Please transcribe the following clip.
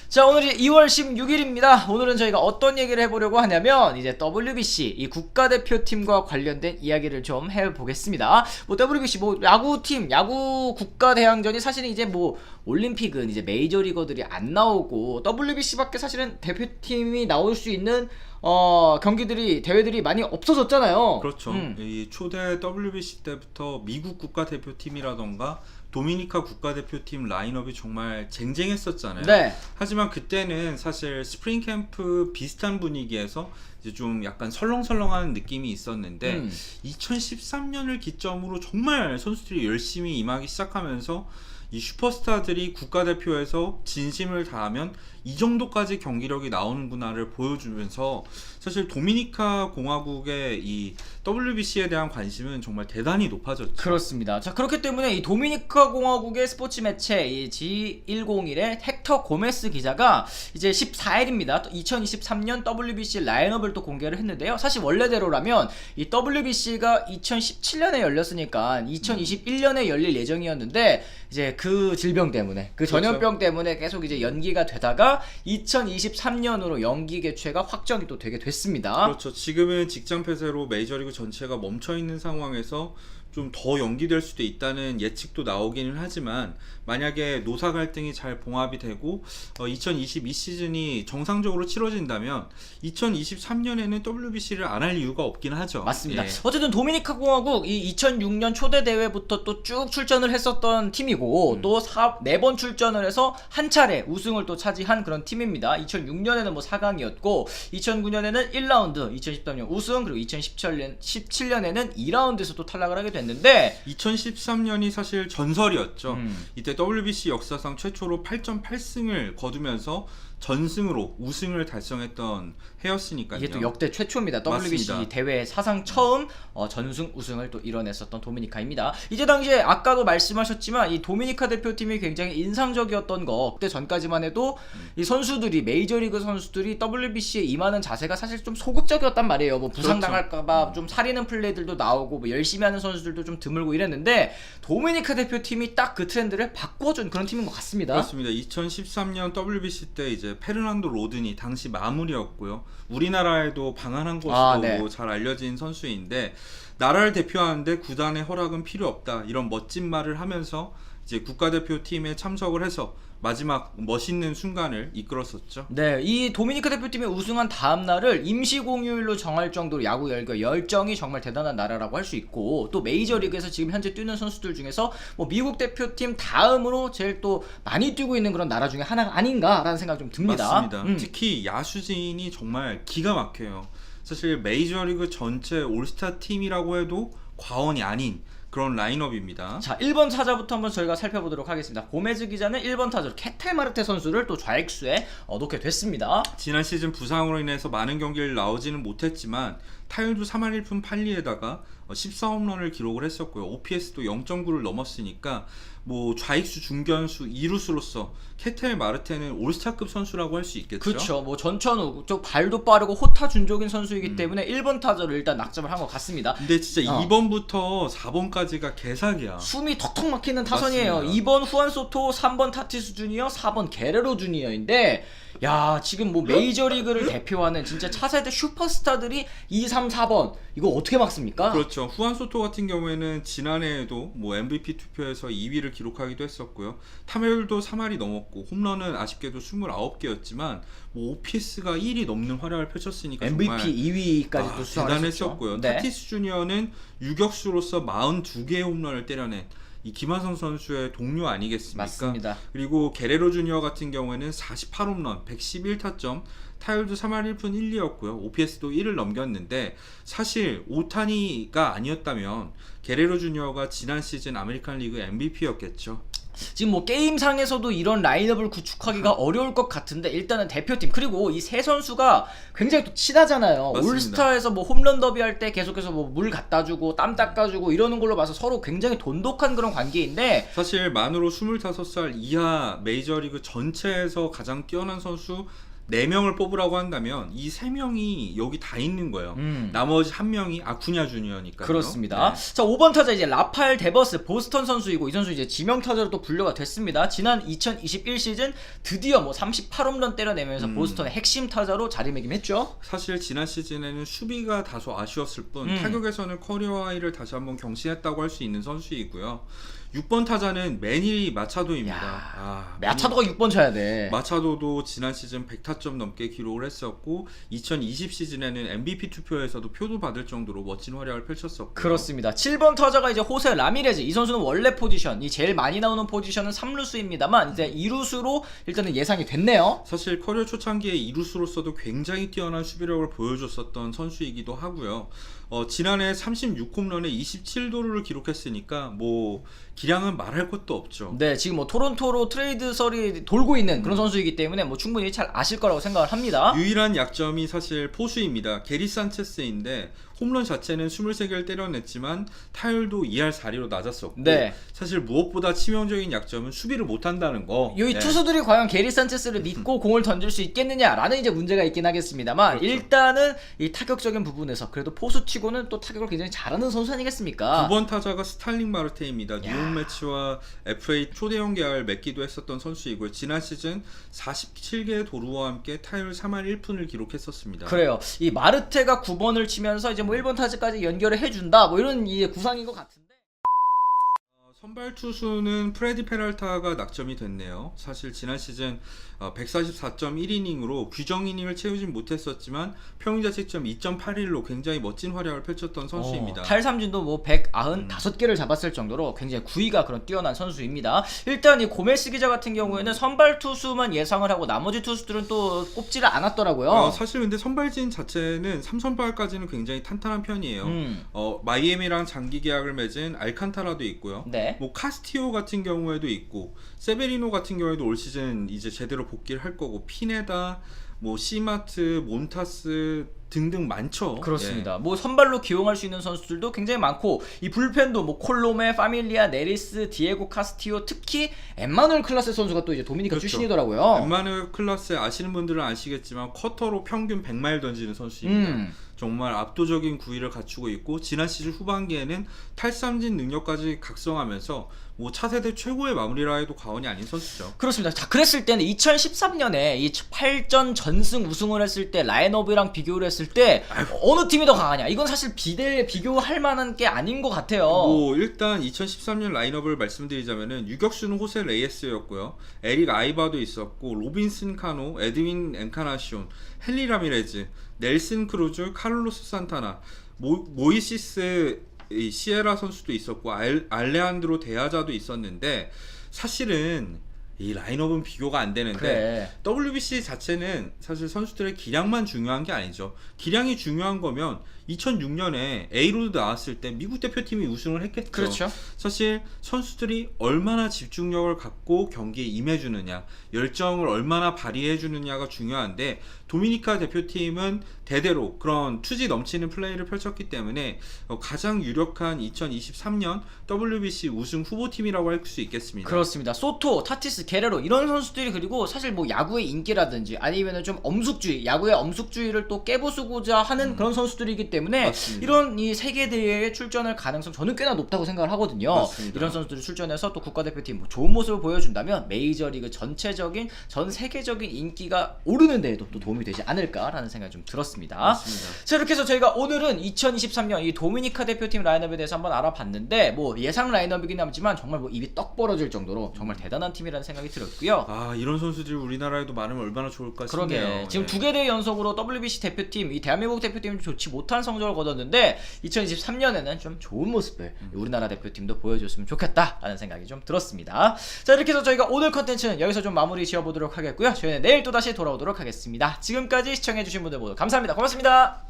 자, 오늘이 2월 16일입니다. 오늘은 저희가 어떤 얘기를 해보려고 하냐면 이제 WBC 이 국가대표팀과 관련된 이야기를 좀 해보겠습니다. 뭐 WBC 뭐 야구팀, 야구 국가대항전이 사실은 이제 뭐 올림픽은 이제 메이저리거들이 안 나오고 WBC밖에 사실은 대표팀이 나올 수 있는 경기들이 대회들이 많이 없어졌잖아요. 그렇죠. 이 초대 WBC 때부터 미국 국가대표팀이라던가 도미니카 국가대표팀 라인업이 정말 쟁쟁했었잖아요. 네. 하지만 그때는 사실 스프링 캠프 비슷한 분위기에서 이제 좀 약간 설렁설렁한 느낌이 있었는데 2013년을 기점으로 정말 선수들이 열심히 임하기 시작하면서 이 슈퍼스타들이 국가대표에서 진심을 다하면 이 정도까지 경기력이 나오는구나를 보여주면서 사실 도미니카 공화국의 이 WBC에 대한 관심은 정말 대단히 높아졌죠. 그렇습니다. 자, 그렇기 때문에 이 도미니카 공화국의 스포츠 매체 이 G101의 헥터 고메스 기자가 이제 14일입니다. 2023년 WBC 라인업을 또 공개를 했는데요. 사실 원래대로라면 이 WBC가 2017년에 열렸으니까 2021년에 열릴 예정이었는데 이제 그 질병 때문에 그 전염병 때문에 계속 이제 연기가 되다가 2023년으로 연기 개최가 확정이 또 되게 됐습니다. 그렇죠. 지금은 직장 폐쇄로 메이저리그 전체가 멈춰 있는 상황에서 좀 더 연기될 수도 있다는 예측도 나오기는 하지만 만약에 노사 갈등이 잘 봉합이 되고 2022 시즌이 정상적으로 치러진다면 2023년에는 WBC를 안 할 이유가 없긴 하죠. 맞습니다. 예. 어쨌든 도미니카 공화국 이 2006년 초대 대회부터 또 쭉 출전을 했었던 팀이고 또 4번 출전을 해서 한 차례 우승을 또 차지한 그런 팀입니다. 2006년에는 뭐 4강이었고 2009년에는 1라운드, 2013년 우승, 그리고 2017년에는 2라운드에서 또 탈락을 하게 됐는데 2013년이 사실 전설이었죠. 이때 WBC 역사상 최초로 8.8승을 거두면서 전승으로 우승을 달성했던 해였으니까요. 이게 또 역대 최초입니다. WBC 맞습니다. 대회 사상 처음 전승 우승을 또 이뤄냈었던 도미니카입니다. 이제 당시에 아까도 말씀하셨지만 이 도미니카 대표팀이 굉장히 인상적이었던 거, 그때 전까지만 해도 이 선수들이 메이저리그 선수들이 WBC에 임하는 자세가 사실 좀 소극적이었단 말이에요. 뭐 부상 당할까봐 좀 사리는 플레이들도 나오고 뭐 열심히 하는 선수들도 좀 드물고 이랬는데 도미니카 대표팀이 딱 그 트렌드를 바꿔준 그런 팀인 것 같습니다. 그렇습니다. 2013년 WBC 때 이제 페르난도 로든이 당시 마무리였고요. 우리나라에도 방한한 것으로 네. 잘 알려진 선수인데 나라를 대표하는데 구단의 허락은 필요 없다 이런 멋진 말을 하면서 이제 국가대표팀에 참석을 해서 마지막 멋있는 순간을 이끌었었죠. 네, 이 도미니카 대표팀이 우승한 다음 날을 임시 공휴일로 정할 정도로 야구 열정이 정말 대단한 나라라고 할 수 있고 또 메이저리그에서 지금 현재 뛰는 선수들 중에서 뭐 미국 대표팀 다음으로 제일 또 많이 뛰고 있는 그런 나라 중에 하나가 아닌가라는 생각 좀 듭니다. 맞습니다. 특히 야수진이 정말 기가 막혀요. 사실 메이저리그 전체 올스타 팀이라고 해도 과언이 아닌 그런 라인업입니다. 자, 1번 타자부터 한번 저희가 살펴보도록 하겠습니다. 고메즈 기자는 1번 타자로 케텔 마르테 선수를 또 좌익수에 놓게 됐습니다. 지난 시즌 부상으로 인해서 많은 경기를 나오지는 못했지만 타율도 3할 1푼 8리에다가 14홈런을 기록을 했었고요. OPS도 0.9를 넘었으니까 뭐 좌익수, 중견수, 이루수로서 케텔 마르테는 올스타급 선수라고 할 수 있겠죠. 그렇죠. 뭐 전천후, 저 발도 빠르고 호타 준족인 선수이기 때문에 1번 타자를 일단 낙점을 한 것 같습니다. 근데 진짜 2번부터 4번까지가 개사기야. 숨이 턱턱 막히는 타선이에요. 맞습니다. 2번 후안 소토, 3번 타티스 주니어, 4번 게레로 주니어인데 야, 지금 뭐 메이저리그를 대표하는 진짜 차세대 슈퍼스타들이 2, 3, 4번 이거 어떻게 막습니까? 그렇죠. 후안 소토 같은 경우에는 지난해에도 뭐 MVP 투표에서 2위를 기록하기도 했었고요. 타율도 3할이 넘었고 홈런은 아쉽게도 29개였지만 뭐 OPS가 1이 넘는 활약을 펼쳤으니까 MVP 정말 2위까지 또 수상했었죠. 대단했었고요. 네. 타티스 주니어는 유격수로서 42개의 홈런을 때려낸 이 김하성 선수의 동료 아니겠습니까? 맞습니다. 그리고 게레로 주니어 같은 경우에는 48홈런, 111타점, 타율도 3할 1푼 1리였고요. OPS도 1을 넘겼는데 사실 오타니가 아니었다면 게레로 주니어가 지난 시즌 아메리칸 리그 MVP였겠죠. 지금 뭐 게임상에서도 이런 라인업을 구축하기가 어려울 것 같은데 일단은 대표팀 그리고 이 세 선수가 굉장히 또 친하잖아요. 맞습니다. 올스타에서 뭐 홈런 더비 할 때 계속해서 뭐 물 갖다주고 땀 닦아주고 이러는 걸로 봐서 서로 굉장히 돈독한 그런 관계인데 사실 만으로 25살 이하 메이저리그 전체에서 가장 뛰어난 선수 4명을 뽑으라고 한다면 이 3명이 여기 다 있는 거예요. 나머지 1명이 아쿠냐 주니어니까요. 그렇습니다. 네. 자, 5번 타자 이제 라파엘 데버스 보스턴 선수이고, 이 선수 이제 지명 타자로 또 분류가 됐습니다. 지난 2021 시즌 드디어 뭐 38홈런 때려내면서 보스턴의 핵심 타자로 자리매김했죠. 사실 지난 시즌에는 수비가 다소 아쉬웠을 뿐 타격에서는 커리어 하이를 다시 한번 경신했다고 할 수 있는 선수이고요. 6번 타자는 매니 마차도입니다. 마차도가 6번 쳐야 돼. 마차도도 지난 시즌 100타점 넘게 기록을 했었고 2020 시즌에는 MVP 투표에서도 표도 받을 정도로 멋진 활약을 펼쳤었고 그렇습니다. 7번 타자가 이제 호세 라미레즈. 이 선수는 원래 포지션, 이 제일 많이 나오는 포지션은 3루수입니다만 이제 2루수로 일단은 예상이 됐네요. 사실 커리어 초창기에 이루수로서도 굉장히 뛰어난 수비력을 보여줬었던 선수이기도 하고요. 지난해 36홈런에 27도루를 기록했으니까 뭐 기량은 말할 것도 없죠. 네, 지금 뭐 토론토로 트레이드설이 돌고 있는 그런 선수이기 때문에 뭐 충분히 잘 아실 거라고 생각을 합니다. 유일한 약점이 사실 포수입니다. 게리 산체스인데 홈런 자체는 23개를 때려냈지만 타율도 2할 4리로 낮았었고 네. 사실 무엇보다 치명적인 약점은 수비를 못한다는 거. 이 투수들이 과연 게리 산체스를 믿고 공을 던질 수 있겠느냐라는 이제 문제가 있긴 하겠습니다만, 그렇죠. 일단은 이 타격적인 부분에서 그래도 포수치고는 또 타격을 굉장히 잘하는 선수 아니겠습니까? 9번 타자가 스탈링 마르테입니다. 뉴욕 매치와 FA 초대형 계약을 맺기도 했었던 선수이고요. 지난 시즌 47개의 도루와 함께 타율 3할 1푼을 기록했었습니다. 그래요. 이 마르테가 9번을 치면서 이제 뭐 1번 타자까지 연결을 해준다, 뭐 이런 이 구상인 것 같은데. 선발 투수는 프레디 페랄타가 낙점이 됐네요. 사실 지난 시즌 144.1이닝으로 규정 이닝을 채우진 못했었지만 평균자책점 2.81로 굉장히 멋진 활약을 펼쳤던 선수입니다. 탈삼진도 뭐 195개를 잡았을 정도로 굉장히 구위가 그런 뛰어난 선수입니다. 일단 이 고메스 기자 같은 경우에는 선발 투수만 예상을 하고 나머지 투수들은 또 꼽지를 않았더라고요. 사실 근데 선발진 자체는 3선발까지는 굉장히 탄탄한 편이에요. 마이애미랑 장기 계약을 맺은 알칸타라도 있고요. 네. 뭐 카스티오 같은 경우에도 있고 세베리노 같은 경우에도 올 시즌 이제 제대로 복귀를 할 거고 피네다, 뭐 시마트, 몬타스 등등 많죠. 그렇습니다. 뭐 선발로 기용할 수 있는 선수들도 굉장히 많고, 이 불펜도 뭐 콜로메, 파밀리아, 네리스, 디에고 카스티오, 특히 엠마누엘 클라세 선수가 또 이제 도미니카 그렇죠. 출신이더라고요. 엠마누엘 클라세 아시는 분들은 아시겠지만 커터로 평균 100마일 던지는 선수입니다. 정말 압도적인 구위를 갖추고 있고 지난 시즌 후반기에는 탈삼진 능력까지 각성하면서 뭐 차세대 최고의 마무리라 해도 과언이 아닌 선수죠. 그렇습니다. 자, 그랬을 때는 2013년에 이 8전 전승 우승을 했을 때 라인업이랑 비교를 했을 때 어느 팀이 더 강하냐? 이건 사실 비교할 만한 게 아닌 것 같아요. 뭐 일단 2013년 라인업을 말씀드리자면은 유격수는 호세 레이에스였고요. 에릭 아이바도 있었고 로빈슨 카노, 에드윈 엔카나시온, 헨리 라미레즈, 넬슨 크루즈, 카를로스 산타나, 모이시스 시에라 선수도 있었고 알레한드로 데아자도 있었는데 사실은 이 라인업은 비교가 안 되는데 그래. WBC 자체는 사실 선수들의 기량만 중요한 게 아니죠. 기량이 중요한 거면 2006년에 A로드 나왔을 때 미국 대표팀이 우승을 했겠죠. 그렇죠. 사실 선수들이 얼마나 집중력을 갖고 경기에 임해주느냐, 열정을 얼마나 발휘해주느냐가 중요한데 도미니카 대표팀은 대대로 그런 투지 넘치는 플레이를 펼쳤기 때문에 가장 유력한 2023년 WBC 우승 후보팀이라고 할 수 있겠습니다. 그렇습니다. 소토, 타티스, 게레로 이런 선수들이, 그리고 사실 뭐 야구의 인기라든지 아니면은 좀 엄숙주의, 야구의 엄숙주의를 또 깨부수고자 하는 그런 선수들이기 때문에 맞습니다. 이런 이 세계 대회에 출전할 가능성 저는 꽤나 높다고 생각을 하거든요. 맞습니다. 이런 선수들이 출전해서 또 국가대표팀 뭐 좋은 모습을 보여준다면 메이저리그 전체적인 전 세계적인 인기가 오르는 데에도 또 도움이 되지 않을까라는 생각이 좀 들었습니다. 맞습니다. 자, 이렇게 해서 저희가 오늘은 2023년 이 도미니카 대표팀 라인업에 대해서 한번 알아봤는데, 뭐 예상 라인업이긴 하지만 정말 뭐 입이 떡 벌어질 정도로 정말 대단한 팀이라는 생각이 들었고요. 이런 선수들이 우리나라에도 많으면 얼마나 좋을까 싶네요. 그러게. 지금 두 개 대회 연속으로 WBC 대표팀, 이 대한민국 대표팀이 좋지 못한 성적을 거뒀는데 2023년에는 좀 좋은 모습을 우리나라 대표팀도 보여줬으면 좋겠다라는 생각이 좀 들었습니다. 자, 이렇게 해서 저희가 오늘 컨텐츠는 여기서 좀 마무리 지어보도록 하겠고요. 저희는 내일 또 다시 돌아오도록 하겠습니다. 지금까지 시청해주신 분들 모두 감사합니다. 고맙습니다.